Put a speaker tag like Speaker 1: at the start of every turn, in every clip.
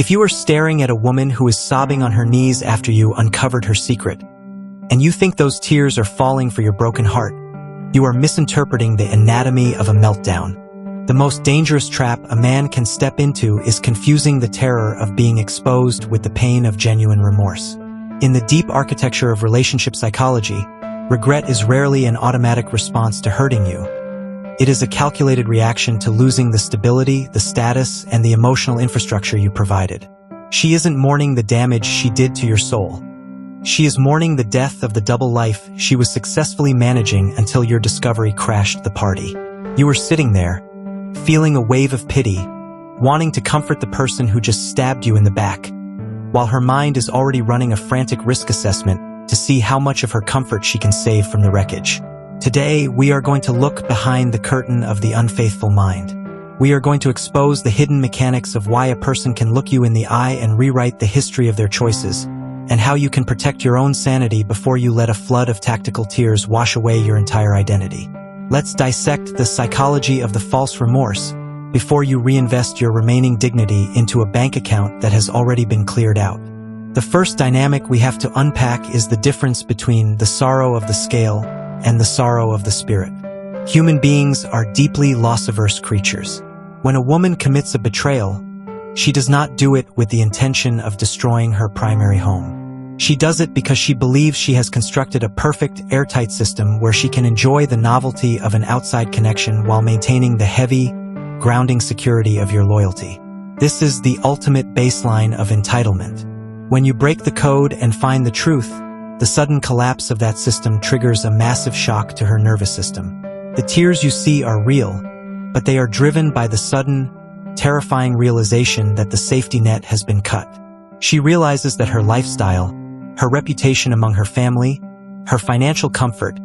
Speaker 1: If you are staring at a woman who is sobbing on her knees after you uncovered her secret, and you think those tears are falling for your broken heart, you are misinterpreting the anatomy of a meltdown. The most dangerous trap a man can step into is confusing the terror of being exposed with the pain of genuine remorse. In the deep architecture of relationship psychology, regret is rarely an automatic response to hurting you. It is a calculated reaction to losing the stability, the status, and the emotional infrastructure you provided. She isn't mourning the damage she did to your soul. She is mourning the death of the double life she was successfully managing until your discovery crashed the party. You were sitting there, feeling a wave of pity, wanting to comfort the person who just stabbed you in the back, while her mind is already running a frantic risk assessment to see how much of her comfort she can save from the wreckage. Today, we are going to look behind the curtain of the unfaithful mind. We are going to expose the hidden mechanics of why a person can look you in the eye and rewrite the history of their choices, and how you can protect your own sanity before you let a flood of tactical tears wash away your entire identity. Let's dissect the psychology of the false remorse before you reinvest your remaining dignity into a bank account that has already been cleared out. The first dynamic we have to unpack is the difference between the sorrow of the scale and the sorrow of the spirit. Human beings are deeply loss-averse creatures. When a woman commits a betrayal, she does not do it with the intention of destroying her primary home. She does it because she believes she has constructed a perfect, airtight system where she can enjoy the novelty of an outside connection while maintaining the heavy, grounding security of your loyalty. This is the ultimate baseline of entitlement. When you break the code and find the truth, the sudden collapse of that system triggers a massive shock to her nervous system. The tears you see are real, but they are driven by the sudden, terrifying realization that the safety net has been cut. She realizes that her lifestyle, her reputation among her family, her financial comfort,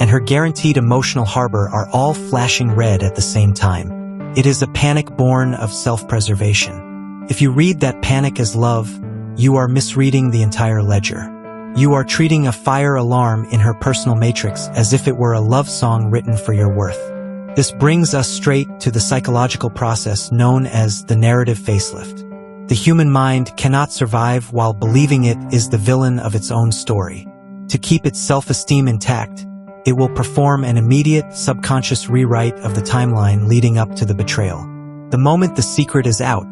Speaker 1: and her guaranteed emotional harbor are all flashing red at the same time. It is a panic born of self-preservation. If you read that panic as love, you are misreading the entire ledger. You are treating a fire alarm in her personal matrix as if it were a love song written for your worth. This brings us straight to the psychological process known as the narrative facelift. The human mind cannot survive while believing it is the villain of its own story. To keep its self-esteem intact, it will perform an immediate, subconscious rewrite of the timeline leading up to the betrayal. The moment the secret is out,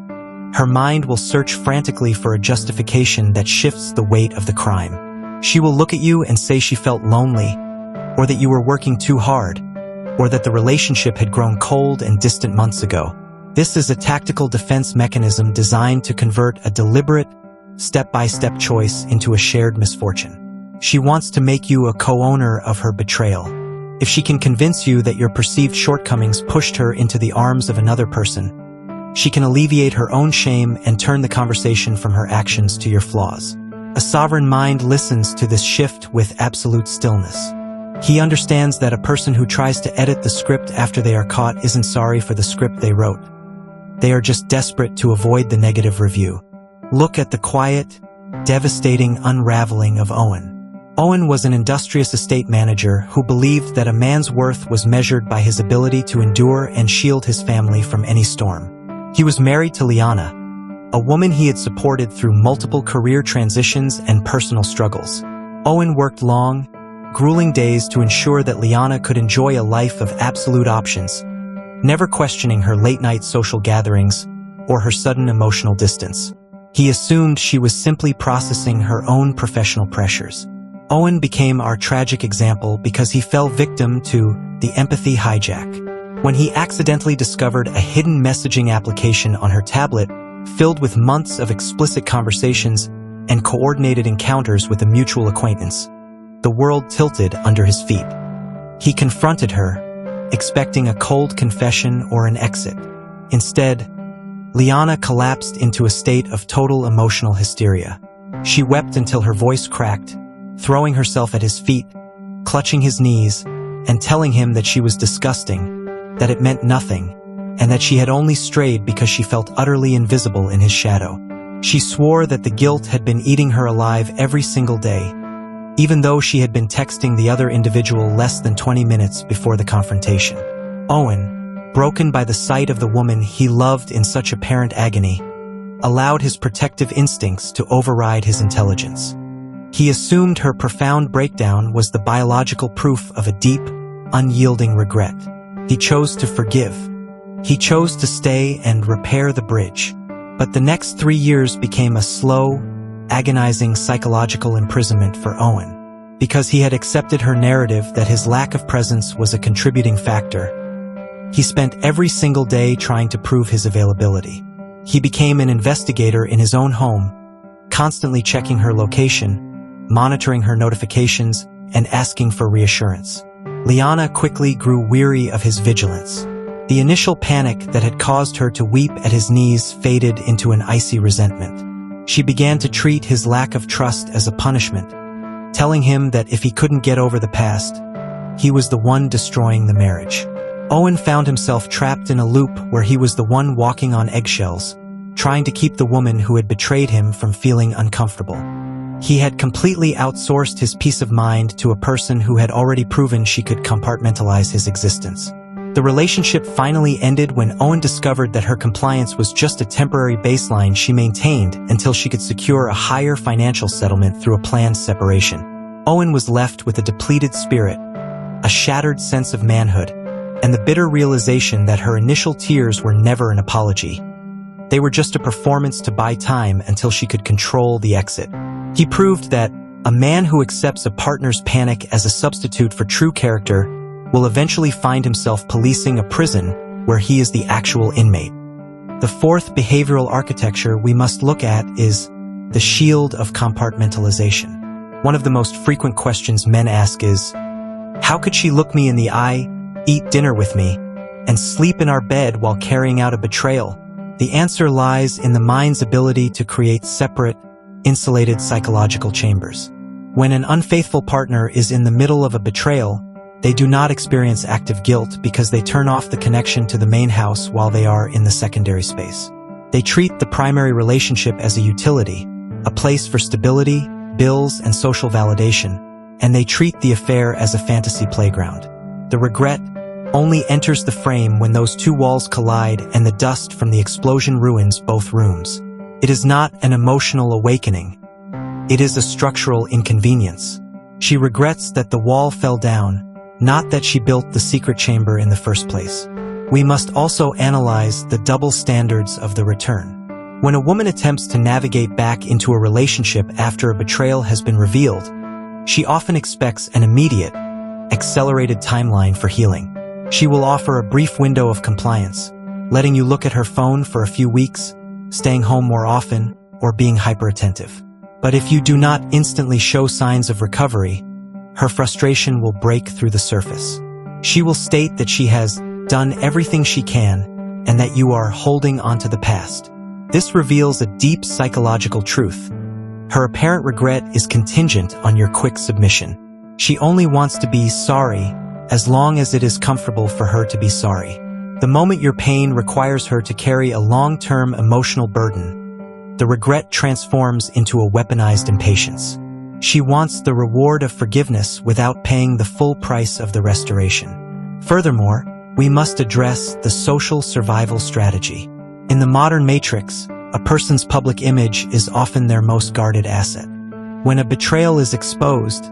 Speaker 1: her mind will search frantically for a justification that shifts the weight of the crime. She will look at you and say she felt lonely, or that you were working too hard, or that the relationship had grown cold and distant months ago. This is a tactical defense mechanism designed to convert a deliberate, step-by-step choice into a shared misfortune. She wants to make you a co-owner of her betrayal. If she can convince you that your perceived shortcomings pushed her into the arms of another person, she can alleviate her own shame and turn the conversation from her actions to your flaws. A sovereign mind listens to this shift with absolute stillness. He understands that a person who tries to edit the script after they are caught isn't sorry for the script they wrote. They are just desperate to avoid the negative review. Look at the quiet, devastating unraveling of Owen. Owen was an industrious estate manager who believed that a man's worth was measured by his ability to endure and shield his family from any storm. He was married to Liana, a woman he had supported through multiple career transitions and personal struggles. Owen worked long, grueling days to ensure that Liana could enjoy a life of absolute options, never questioning her late-night social gatherings or her sudden emotional distance. He assumed she was simply processing her own professional pressures. Owen became our tragic example because he fell victim to the empathy hijack. When he accidentally discovered a hidden messaging application on her tablet filled with months of explicit conversations and coordinated encounters with a mutual acquaintance, the world tilted under his feet. He confronted her, expecting a cold confession or an exit. Instead, Liana collapsed into a state of total emotional hysteria. She wept until her voice cracked, throwing herself at his feet, clutching his knees, and telling him that she was disgusting, that it meant nothing, and that she had only strayed because she felt utterly invisible in his shadow. She swore that the guilt had been eating her alive every single day, even though she had been texting the other individual less than 20 minutes before the confrontation. Owen, broken by the sight of the woman he loved in such apparent agony, allowed his protective instincts to override his intelligence. He assumed her profound breakdown was the biological proof of a deep, unyielding regret. He chose to forgive. He chose to stay and repair the bridge. But the next 3 years became a slow, agonizing psychological imprisonment for Owen, because he had accepted her narrative that his lack of presence was a contributing factor. He spent every single day trying to prove his availability. He became an investigator in his own home, constantly checking her location, monitoring her notifications, and asking for reassurance. Liana quickly grew weary of his vigilance. The initial panic that had caused her to weep at his knees faded into an icy resentment. She began to treat his lack of trust as a punishment, telling him that if he couldn't get over the past, he was the one destroying the marriage. Owen found himself trapped in a loop where he was the one walking on eggshells, trying to keep the woman who had betrayed him from feeling uncomfortable. He had completely outsourced his peace of mind to a person who had already proven she could compartmentalize his existence. The relationship finally ended when Owen discovered that her compliance was just a temporary baseline she maintained until she could secure a higher financial settlement through a planned separation. Owen was left with a depleted spirit, a shattered sense of manhood, and the bitter realization that her initial tears were never an apology. They were just a performance to buy time until she could control the exit. He proved that a man who accepts a partner's panic as a substitute for true character will eventually find himself policing a prison where he is the actual inmate. The fourth behavioral architecture we must look at is the shield of compartmentalization. One of the most frequent questions men ask is, how could she look me in the eye, eat dinner with me, and sleep in our bed while carrying out a betrayal? The answer lies in the mind's ability to create separate, insulated psychological chambers. When an unfaithful partner is in the middle of a betrayal, they do not experience active guilt because they turn off the connection to the main house while they are in the secondary space. They treat the primary relationship as a utility, a place for stability, bills, and social validation, and they treat the affair as a fantasy playground. The regret only enters the frame when those two walls collide and the dust from the explosion ruins both rooms. It is not an emotional awakening. It is a structural inconvenience. She regrets that the wall fell down, not that she built the secret chamber in the first place. We must also analyze the double standards of the return. When a woman attempts to navigate back into a relationship after a betrayal has been revealed, she often expects an immediate, accelerated timeline for healing. She will offer a brief window of compliance, letting you look at her phone for a few weeks, staying home more often, or being hyper-attentive. But if you do not instantly show signs of recovery, her frustration will break through the surface. She will state that she has done everything she can and that you are holding onto the past. This reveals a deep psychological truth. Her apparent regret is contingent on your quick submission. She only wants to be sorry as long as it is comfortable for her to be sorry. The moment your pain requires her to carry a long-term emotional burden, the regret transforms into a weaponized impatience. She wants the reward of forgiveness without paying the full price of the restoration. Furthermore, we must address the social survival strategy. In the modern matrix, a person's public image is often their most guarded asset. When a betrayal is exposed,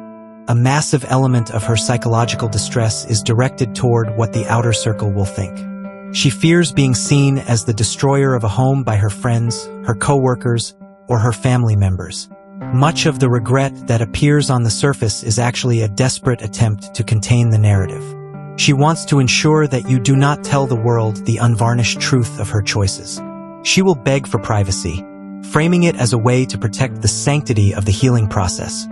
Speaker 1: a massive element of her psychological distress is directed toward what the outer circle will think. She fears being seen as the destroyer of a home by her friends, her coworkers, or her family members. Much of the regret that appears on the surface is actually a desperate attempt to contain the narrative. She wants to ensure that you do not tell the world the unvarnished truth of her choices. She will beg for privacy, framing it as a way to protect the sanctity of the healing process,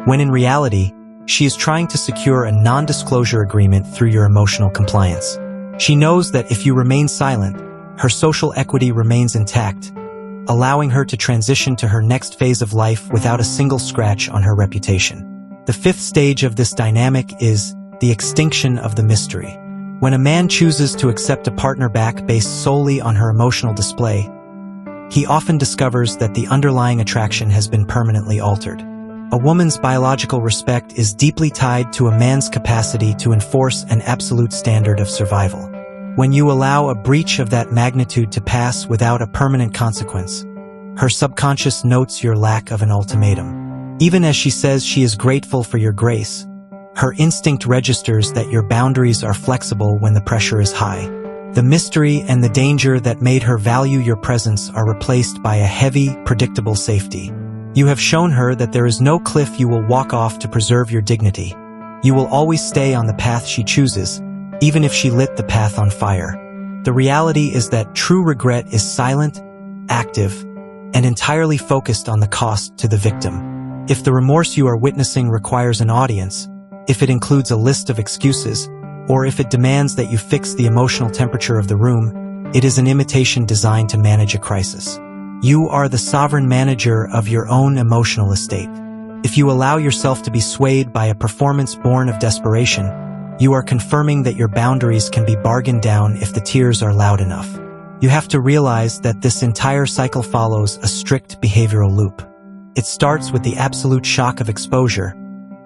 Speaker 1: when in reality, she is trying to secure a non-disclosure agreement through your emotional compliance. She knows that if you remain silent, her social equity remains intact, allowing her to transition to her next phase of life without a single scratch on her reputation. The fifth stage of this dynamic is the extinction of the mystery. When a man chooses to accept a partner back based solely on her emotional display, he often discovers that the underlying attraction has been permanently altered. A woman's biological respect is deeply tied to a man's capacity to enforce an absolute standard of survival. When you allow a breach of that magnitude to pass without a permanent consequence, Her subconscious notes your lack of an ultimatum. Even as she says she is grateful for your grace, her instinct registers that your boundaries are flexible when the pressure is high. The mystery and the danger that made her value your presence are replaced by a heavy, predictable safety. You have shown her that there is no cliff you will walk off to preserve your dignity. You will always stay on the path she chooses, even if she lit the path on fire. The reality is that true regret is silent, active, and entirely focused on the cost to the victim. If the remorse you are witnessing requires an audience, if it includes a list of excuses, or if it demands that you fix the emotional temperature of the room, it is an imitation designed to manage a crisis. You are the sovereign manager of your own emotional estate. If you allow yourself to be swayed by a performance born of desperation, you are confirming that your boundaries can be bargained down if the tears are loud enough. You have to realize that this entire cycle follows a strict behavioral loop. It starts with the absolute shock of exposure,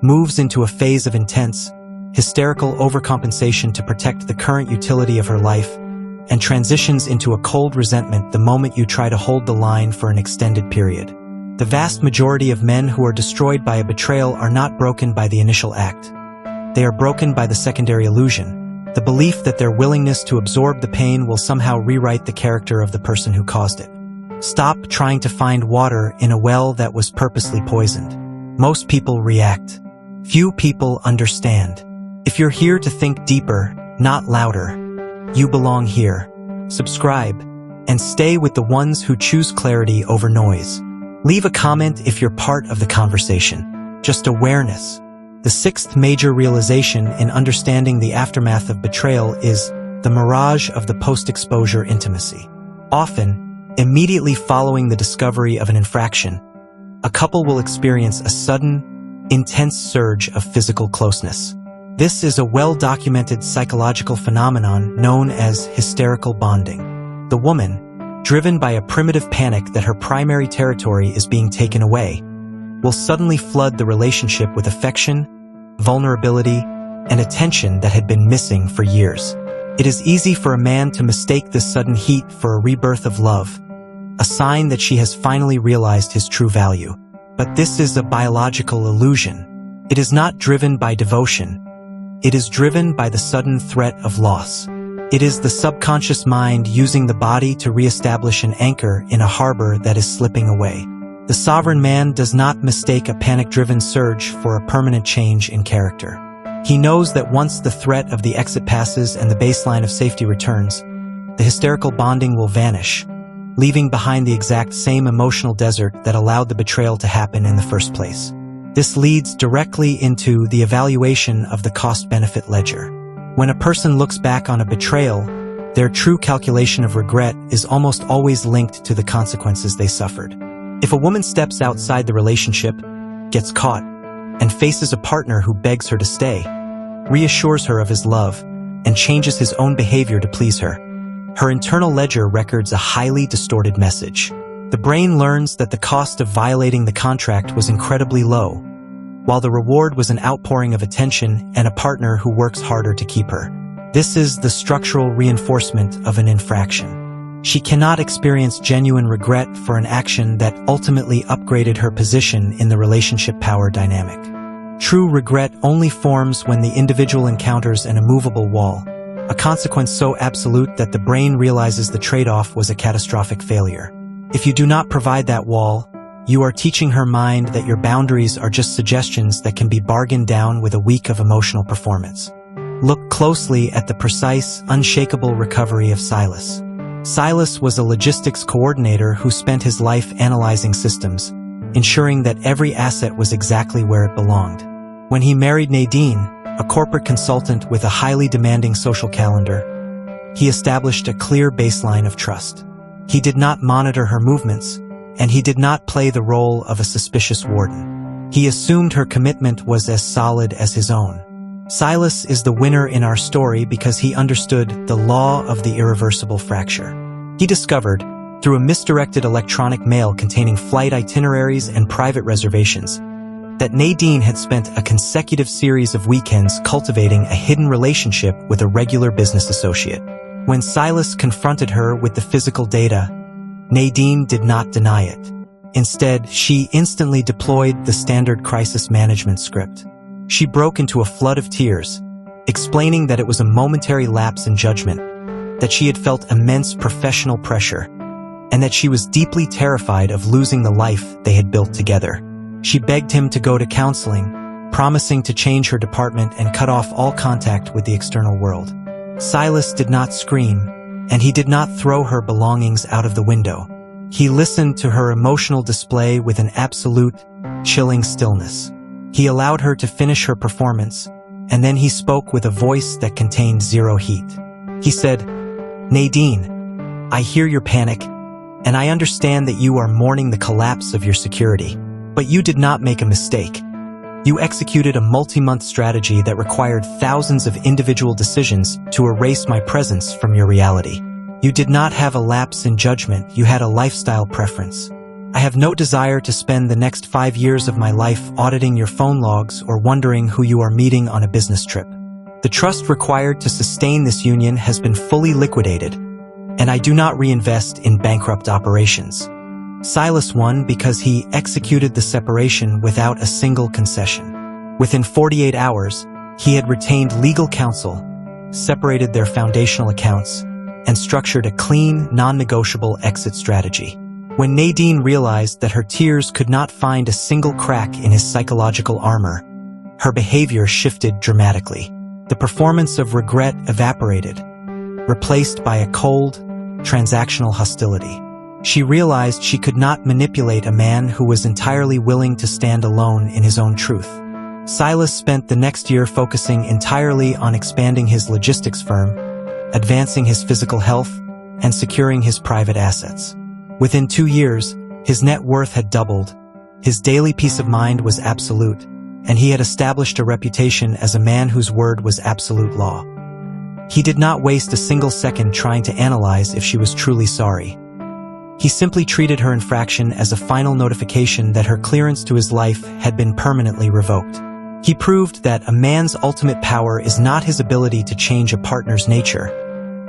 Speaker 1: moves into a phase of intense, hysterical overcompensation to protect the current utility of her life, and transitions into a cold resentment the moment you try to hold the line for an extended period. The vast majority of men who are destroyed by a betrayal are not broken by the initial act. They are broken by the secondary illusion, the belief that their willingness to absorb the pain will somehow rewrite the character of the person who caused it. Stop trying to find water in a well that was purposely poisoned. Most people react. Few people understand. If you're here to think deeper, not louder, you belong here. Subscribe, and stay with the ones who choose clarity over noise. Leave a comment if you're part of the conversation. Just awareness. The sixth major realization in understanding the aftermath of betrayal is the mirage of the post-exposure intimacy. Often, immediately following the discovery of an infraction, a couple will experience a sudden, intense surge of physical closeness. This is a well-documented psychological phenomenon known as hysterical bonding. The woman, driven by a primitive panic that her primary territory is being taken away, will suddenly flood the relationship with affection, vulnerability, and attention that had been missing for years. It is easy for a man to mistake this sudden heat for a rebirth of love, a sign that she has finally realized his true value. But this is a biological illusion. It is not driven by devotion. It is driven by the sudden threat of loss. It is the subconscious mind using the body to reestablish an anchor in a harbor that is slipping away. The sovereign man does not mistake a panic-driven surge for a permanent change in character. He knows that once the threat of the exit passes and the baseline of safety returns, the hysterical bonding will vanish, leaving behind the exact same emotional desert that allowed the betrayal to happen in the first place. This leads directly into the evaluation of the cost-benefit ledger. When a person looks back on a betrayal, their true calculation of regret is almost always linked to the consequences they suffered. If a woman steps outside the relationship, gets caught, and faces a partner who begs her to stay, reassures her of his love, and changes his own behavior to please her, her internal ledger records a highly distorted message. The brain learns that the cost of violating the contract was incredibly low, while the reward was an outpouring of attention and a partner who works harder to keep her. This is the structural reinforcement of an infraction. She cannot experience genuine regret for an action that ultimately upgraded her position in the relationship power dynamic. True regret only forms when the individual encounters an immovable wall, a consequence so absolute that the brain realizes the trade-off was a catastrophic failure. If you do not provide that wall, you are teaching her mind that your boundaries are just suggestions that can be bargained down with a week of emotional performance. Look closely at the precise, unshakable recovery of Silas. Silas was a logistics coordinator who spent his life analyzing systems, ensuring that every asset was exactly where it belonged. When he married Nadine, a corporate consultant with a highly demanding social calendar, he established a clear baseline of trust. He did not monitor her movements, and he did not play the role of a suspicious warden. He assumed her commitment was as solid as his own. Silas is the winner in our story because he understood the law of the irreversible fracture. He discovered, through a misdirected electronic mail containing flight itineraries and private reservations, that Nadine had spent a consecutive series of weekends cultivating a hidden relationship with a regular business associate. When Silas confronted her with the physical data, Nadine did not deny it. Instead, she instantly deployed the standard crisis management script. She broke into a flood of tears, explaining that it was a momentary lapse in judgment, that she had felt immense professional pressure, and that she was deeply terrified of losing the life they had built together. She begged him to go to counseling, promising to change her department and cut off all contact with the external world. Silas did not scream, and he did not throw her belongings out of the window. He listened to her emotional display with an absolute, chilling stillness. He allowed her to finish her performance, and then he spoke with a voice that contained zero heat. He said, "Nadine, I hear your panic, and I understand that you are mourning the collapse of your security. But you did not make a mistake. You executed a multi-month strategy that required thousands of individual decisions to erase my presence from your reality. You did not have a lapse in judgment, you had a lifestyle preference. I have no desire to spend the next 5 years of my life auditing your phone logs or wondering who you are meeting on a business trip. The trust required to sustain this union has been fully liquidated, and I do not reinvest in bankrupt operations." Silas won because he executed the separation without a single concession. Within 48 hours, he had retained legal counsel, separated their foundational accounts, and structured a clean, non-negotiable exit strategy. When Nadine realized that her tears could not find a single crack in his psychological armor, her behavior shifted dramatically. The performance of regret evaporated, replaced by a cold, transactional hostility. She realized she could not manipulate a man who was entirely willing to stand alone in his own truth. Silas spent the next year focusing entirely on expanding his logistics firm, advancing his physical health, and securing his private assets. Within 2 years, his net worth had doubled, his daily peace of mind was absolute, and he had established a reputation as a man whose word was absolute law. He did not waste a single second trying to analyze if she was truly sorry. He simply treated her infraction as a final notification that her clearance to his life had been permanently revoked. He proved that a man's ultimate power is not his ability to change a partner's nature,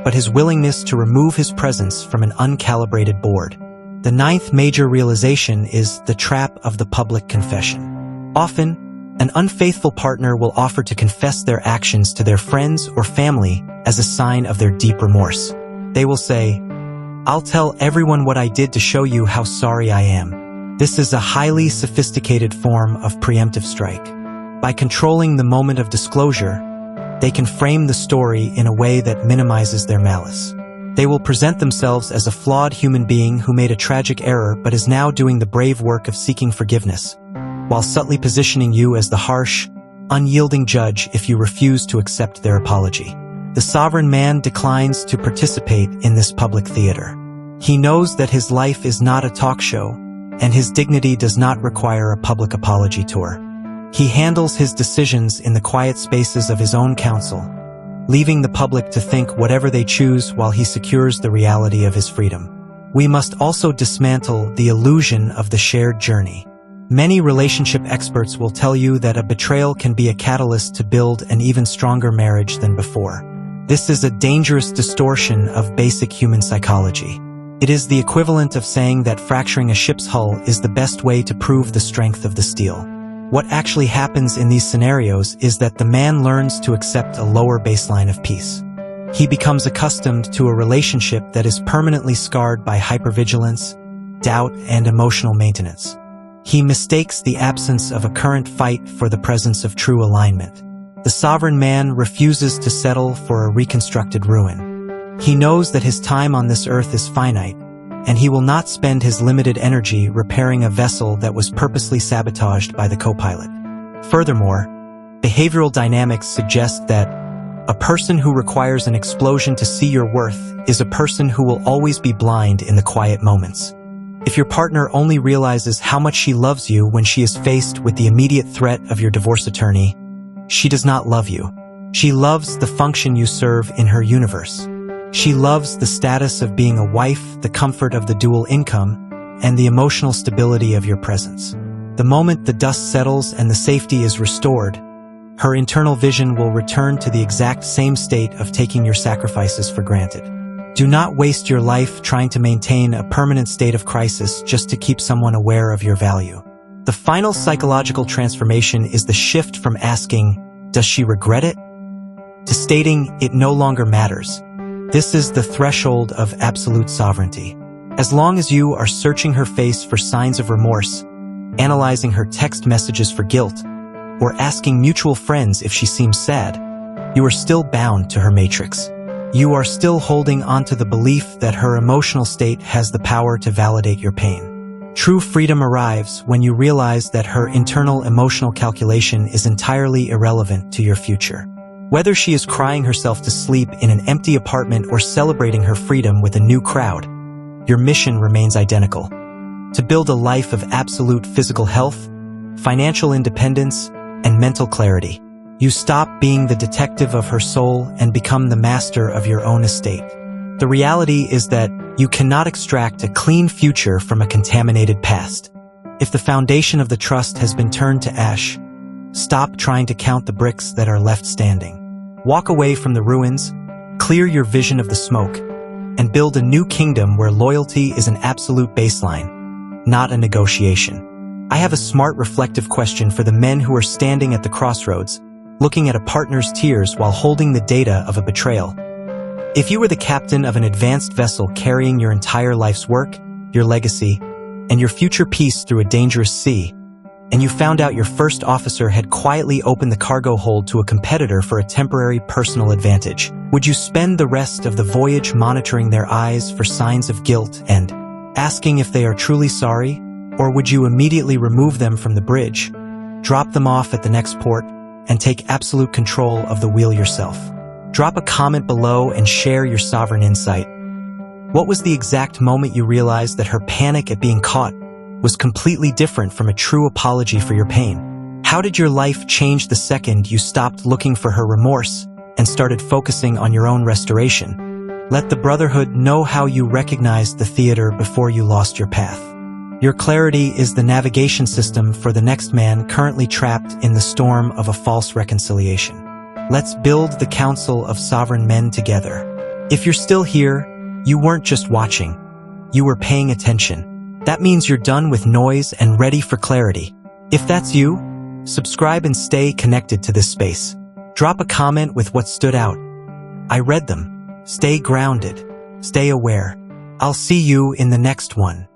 Speaker 1: but his willingness to remove his presence from an uncalibrated board. The 9th major realization is the trap of the public confession. Often, an unfaithful partner will offer to confess their actions to their friends or family as a sign of their deep remorse. They will say, "I'll tell everyone what I did to show you how sorry I am." This is a highly sophisticated form of preemptive strike. By controlling the moment of disclosure, they can frame the story in a way that minimizes their malice. They will present themselves as a flawed human being who made a tragic error but is now doing the brave work of seeking forgiveness, while subtly positioning you as the harsh, unyielding judge if you refuse to accept their apology. The sovereign man declines to participate in this public theater. He knows that his life is not a talk show, and his dignity does not require a public apology tour. He handles his decisions in the quiet spaces of his own council, leaving the public to think whatever they choose while he secures the reality of his freedom. We must also dismantle the illusion of the shared journey. Many relationship experts will tell you that a betrayal can be a catalyst to build an even stronger marriage than before. This is a dangerous distortion of basic human psychology. It is the equivalent of saying that fracturing a ship's hull is the best way to prove the strength of the steel. What actually happens in these scenarios is that the man learns to accept a lower baseline of peace. He becomes accustomed to a relationship that is permanently scarred by hypervigilance, doubt, and emotional maintenance. He mistakes the absence of a current fight for the presence of true alignment. The sovereign man refuses to settle for a reconstructed ruin. He knows that his time on this earth is finite, and he will not spend his limited energy repairing a vessel that was purposely sabotaged by the co-pilot. Furthermore, behavioral dynamics suggest that a person who requires an explosion to see your worth is a person who will always be blind in the quiet moments. If your partner only realizes how much she loves you when she is faced with the immediate threat of your divorce attorney, she does not love you. She loves the function you serve in her universe. She loves the status of being a wife, the comfort of the dual income, and the emotional stability of your presence. The moment the dust settles and the safety is restored, her internal vision will return to the exact same state of taking your sacrifices for granted. Do not waste your life trying to maintain a permanent state of crisis just to keep someone aware of your value. The final psychological transformation is the shift from asking, "Does she regret it?" to stating, "It no longer matters." This is the threshold of absolute sovereignty. As long as you are searching her face for signs of remorse, analyzing her text messages for guilt, or asking mutual friends if she seems sad, you are still bound to her matrix. You are still holding onto the belief that her emotional state has the power to validate your pain. True freedom arrives when you realize that her internal emotional calculation is entirely irrelevant to your future. Whether she is crying herself to sleep in an empty apartment or celebrating her freedom with a new crowd, your mission remains identical: to build a life of absolute physical health, financial independence, and mental clarity. You stop being the detective of her soul and become the master of your own estate. The reality is that you cannot extract a clean future from a contaminated past. If the foundation of the trust has been turned to ash, stop trying to count the bricks that are left standing. Walk away from the ruins, clear your vision of the smoke, and build a new kingdom where loyalty is an absolute baseline, not a negotiation. I have a smart, reflective question for the men who are standing at the crossroads, looking at a partner's tears while holding the data of a betrayal. If you were the captain of an advanced vessel carrying your entire life's work, your legacy, and your future peace through a dangerous sea, and you found out your first officer had quietly opened the cargo hold to a competitor for a temporary personal advantage, would you spend the rest of the voyage monitoring their eyes for signs of guilt and asking if they are truly sorry, or would you immediately remove them from the bridge, drop them off at the next port, and take absolute control of the wheel yourself? Drop a comment below and share your sovereign insight. What was the exact moment you realized that her panic at being caught was completely different from a true apology for your pain? How did your life change the second you stopped looking for her remorse and started focusing on your own restoration? Let the Brotherhood know how you recognized the theater before you lost your path. Your clarity is the navigation system for the next man currently trapped in the storm of a false reconciliation. Let's build the Council of Sovereign Men together. If you're still here, you weren't just watching, you were paying attention. That means you're done with noise and ready for clarity. If that's you, subscribe and stay connected to this space. Drop a comment with what stood out. I read them. Stay grounded. Stay aware. I'll see you in the next one.